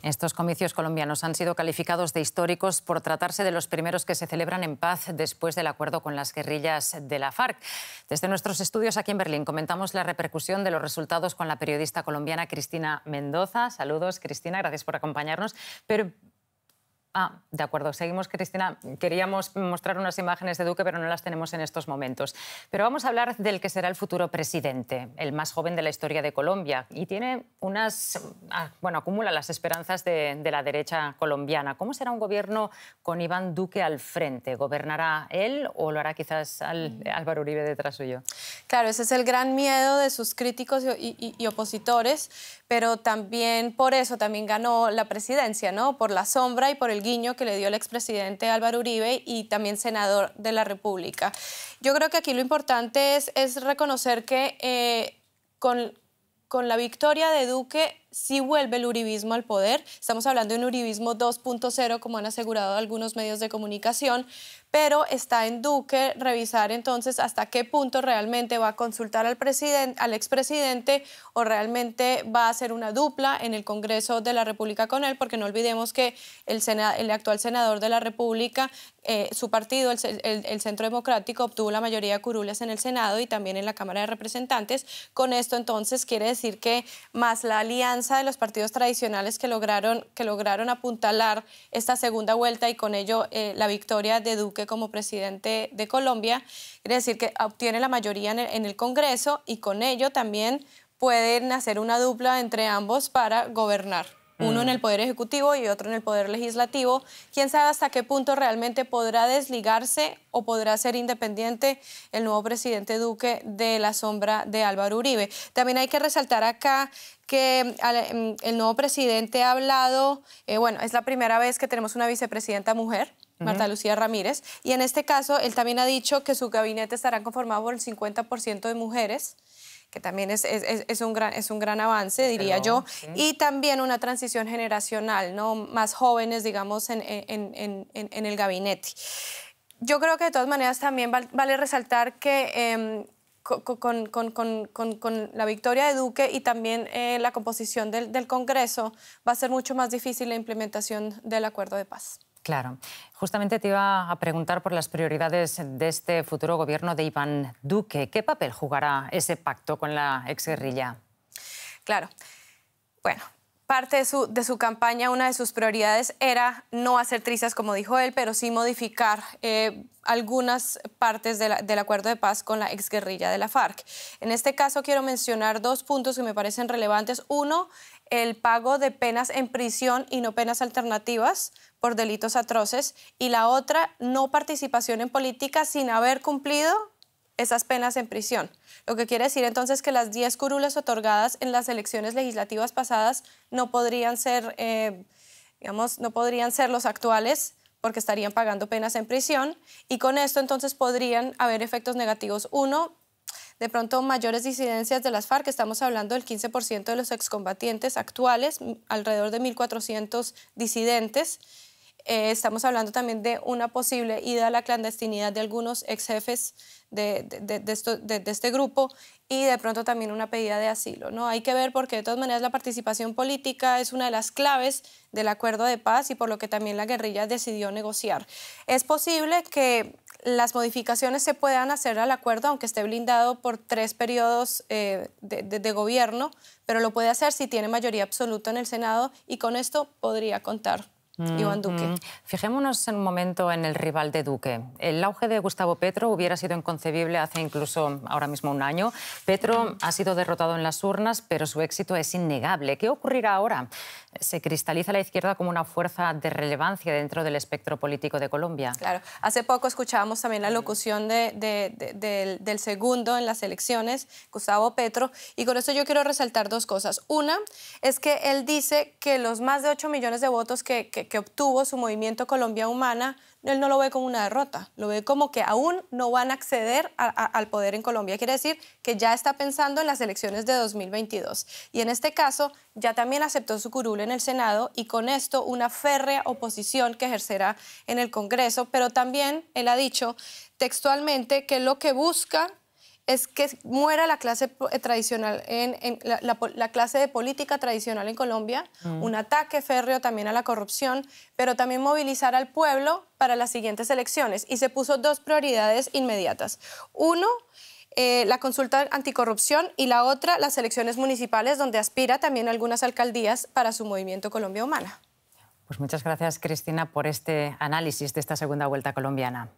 Estos comicios colombianos han sido calificados de históricos por tratarse de los primeros que se celebran en paz después del acuerdo con las guerrillas de la FARC. Desde nuestros estudios aquí en Berlín comentamos la repercusión de los resultados con la periodista colombiana Cristina Mendoza. Saludos, Cristina, gracias por acompañarnos. De acuerdo, seguimos, Cristina. Queríamos mostrar unas imágenes de Duque, pero no las tenemos en estos momentos. Pero vamos a hablar del que será el futuro presidente, el más joven de la historia de Colombia. Y tiene acumula las esperanzas de la derecha colombiana. ¿Cómo será un gobierno con Iván Duque al frente? ¿Gobernará él o lo hará quizás Álvaro Uribe detrás suyo? Claro, ese es el gran miedo de sus críticos y opositores, pero también por eso también ganó la presidencia, ¿no? Por la sombra y por el guiño que le dio el expresidente Álvaro Uribe y también senador de la República. Yo creo que aquí lo importante es reconocer que con la victoria de Duque sí vuelve el uribismo al poder. Estamos hablando de un uribismo 2.0, como han asegurado algunos medios de comunicación, pero está en Duque revisar entonces hasta qué punto realmente va a consultar al expresidente o realmente va a hacer una dupla en el Congreso de la República con él, porque no olvidemos que el actual senador de la República, su partido, el Centro Democrático, obtuvo la mayoría de curules en el Senado y también en la Cámara de Representantes. Con esto entonces quiere decir que más la alianza de los partidos tradicionales que lograron apuntalar esta segunda vuelta y con ello la victoria de Duque como presidente de Colombia, quiere decir que obtiene la mayoría en el Congreso y con ello también pueden hacer una dupla entre ambos para gobernar. Uno en el Poder Ejecutivo y otro en el Poder Legislativo. ¿Quién sabe hasta qué punto realmente podrá desligarse o podrá ser independiente el nuevo presidente Duque de la sombra de Álvaro Uribe? También hay que resaltar acá que el nuevo presidente ha hablado, es la primera vez que tenemos una vicepresidenta mujer, Marta Lucía Ramírez, y en este caso él también ha dicho que su gabinete estará conformado por el 50% de mujeres, que también es un gran avance, diría yo, sí. Y también una transición generacional, ¿no? Más jóvenes, digamos, en el gabinete. Yo creo que de todas maneras también vale resaltar que con la victoria de Duque y también la composición del Congreso va a ser mucho más difícil la implementación del acuerdo de paz. Claro. Justamente te iba a preguntar por las prioridades de este futuro gobierno de Iván Duque. ¿Qué papel jugará ese pacto con la exguerrilla? Claro. Bueno, parte de su campaña, una de sus prioridades era no hacer trizas, como dijo él, pero sí modificar algunas partes del acuerdo de paz con la exguerrilla de la FARC. En este caso quiero mencionar dos puntos que me parecen relevantes. Uno, el pago de penas en prisión y no penas alternativas por delitos atroces. Y la otra, no participación en política sin haber cumplido esas penas en prisión. Lo que quiere decir entonces que las 10 curules otorgadas en las elecciones legislativas pasadas no podrían ser, no podrían ser los actuales, porque estarían pagando penas en prisión, y con esto entonces podrían haber efectos negativos. Uno, de pronto mayores disidencias de las FARC, estamos hablando del 15% de los excombatientes actuales, alrededor de 1.400 disidentes. Estamos hablando también de una posible ida a la clandestinidad de algunos ex jefes de este grupo y de pronto también una pedida de asilo, ¿no? Hay que ver porque de todas maneras la participación política es una de las claves del acuerdo de paz y por lo que también la guerrilla decidió negociar. Es posible que las modificaciones se puedan hacer al acuerdo, aunque esté blindado por 3 periodos de gobierno, pero lo puede hacer si tiene mayoría absoluta en el Senado y con esto podría contar Iván Duque. Fijémonos un momento en el rival de Duque. El auge de Gustavo Petro hubiera sido inconcebible hace incluso ahora mismo un año. Petro ha sido derrotado en las urnas, pero su éxito es innegable. ¿Qué ocurrirá ahora? ¿Se cristaliza la izquierda como una fuerza de relevancia dentro del espectro político de Colombia? Claro. Hace poco escuchábamos también la locución del segundo en las elecciones, Gustavo Petro, y con esto yo quiero resaltar dos cosas. Una es que él dice que los más de 8 millones de votos que obtuvo su movimiento Colombia Humana, él no lo ve como una derrota, lo ve como que aún no van a acceder al poder en Colombia. Quiere decir que ya está pensando en las elecciones de 2022. Y en este caso ya también aceptó su curul en el Senado y con esto una férrea oposición que ejercerá en el Congreso, pero también él ha dicho textualmente que lo que busca es que muera la clase tradicional, la clase de política tradicional en Colombia, un ataque férreo también a la corrupción, pero también movilizar al pueblo para las siguientes elecciones. Y se puso 2 prioridades inmediatas. Uno, la consulta anticorrupción, y la otra, las elecciones municipales, donde aspira también a algunas alcaldías para su movimiento Colombia Humana. Pues muchas gracias, Cristina, por este análisis de esta segunda vuelta colombiana.